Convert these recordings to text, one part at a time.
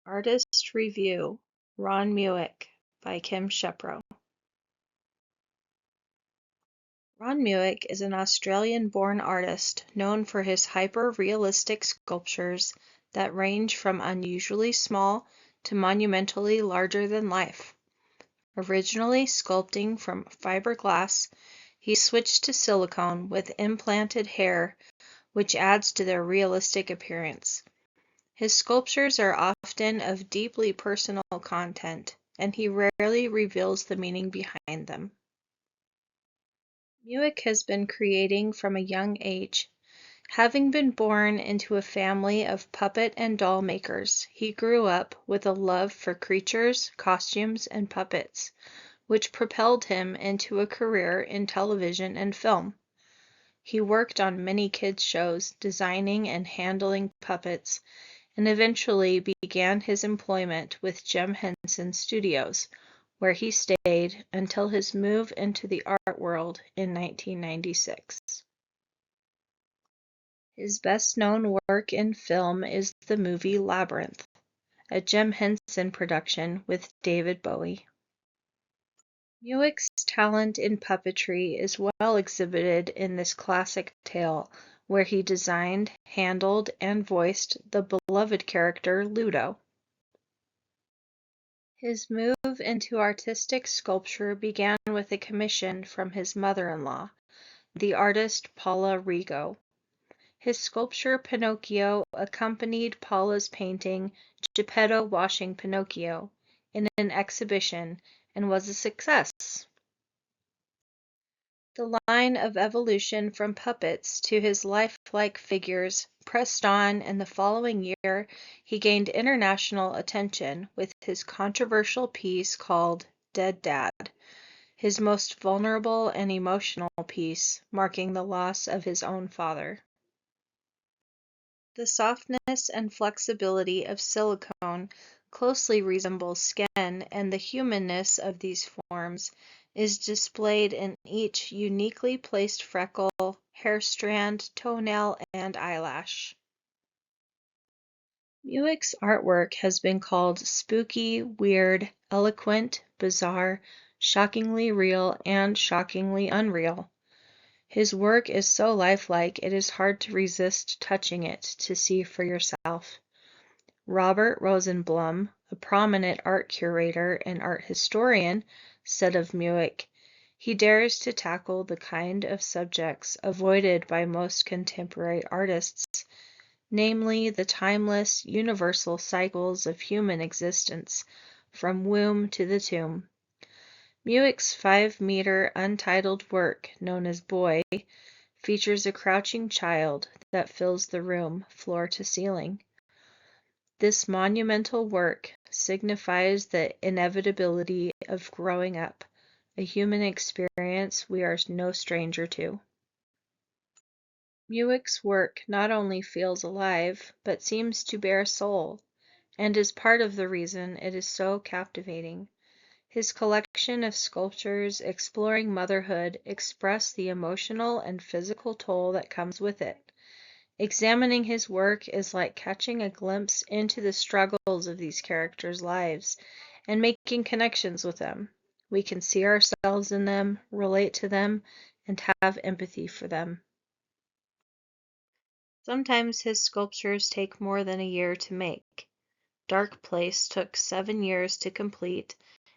Artist Review: Ron Mueck by Kim Shepro. Ron Mueck is an Australian-born artist known for his hyper-realistic sculptures that range from unusually small to monumentally larger than life. Originally sculpting from fiberglass, he switched to silicone with implanted hair, which adds to their realistic appearance. His sculptures are often of deeply personal content, and he rarely reveals the meaning behind them. Mueck has been creating from a young age. Having been born into a family of puppet and doll makers, he grew up with a love for creatures, costumes, and puppets, which propelled him into a career in television and film. He worked on many kids' shows, designing and handling puppets, and eventually began his employment with Jim Henson Studios, where he stayed until his move into the art world in 1996. His best-known work in film is the movie Labyrinth, a Jim Henson production with David Bowie. Mueck's talent in puppetry is well exhibited in this classic tale, where he designed, handled, and voiced the beloved character Ludo. His move into artistic sculpture began with a commission from his mother-in-law, the artist Paula Rigo. His sculpture Pinocchio accompanied Paula's painting Geppetto Washing Pinocchio in an exhibition and was a success. The line of evolution from puppets to his lifelike figures pressed on, and the following year he gained international attention with his controversial piece called Dead Dad, his most vulnerable and emotional piece, marking the loss of his own father. The softness and flexibility of silicone closely resembles skin, and the humanness of these forms is displayed in each uniquely placed freckle, hair strand, toenail, and eyelash. Mueck's artwork has been called spooky, weird, eloquent, bizarre, shockingly real, and shockingly unreal. His work is so lifelike it is hard to resist touching it to see for yourself. Robert Rosenblum, a prominent art curator and art historian, said of Mueck, "He dares to tackle the kind of subjects avoided by most contemporary artists, namely the timeless, universal cycles of human existence, from womb to the tomb." Mueck's 5-meter untitled work, known as Boy, features a crouching child that fills the room, floor to ceiling. This monumental work signifies the inevitability of growing up, a human experience we are no stranger to. Mueck's work not only feels alive, but seems to bear soul, and is part of the reason it is so captivating. His collection of sculptures exploring motherhood express the emotional and physical toll that comes with it. Examining his work is like catching a glimpse into the struggles of these characters' lives and making connections with them. We can see ourselves in them, relate to them, and have empathy for them. Sometimes his sculptures take more than a year to make. Dark Place took 7 years to complete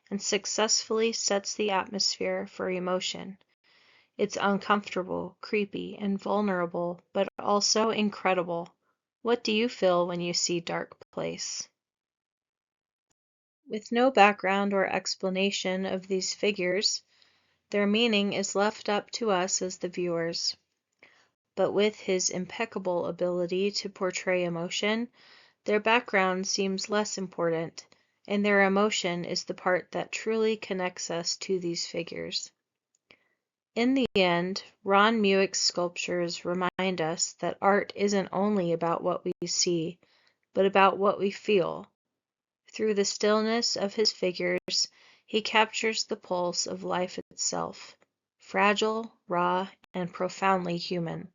and successfully sets the atmosphere for emotion. It's uncomfortable, creepy, and vulnerable, but also incredible. What do you feel when you see Dark Place? With no background or explanation of these figures, their meaning is left up to us as the viewers. But with his impeccable ability to portray emotion, their background seems less important, and their emotion is the part that truly connects us to these figures. In the end, Ron Mueck's sculptures remind us that art isn't only about what we see, but about what we feel. Through the stillness of his figures, he captures the pulse of life itself, fragile, raw, and profoundly human.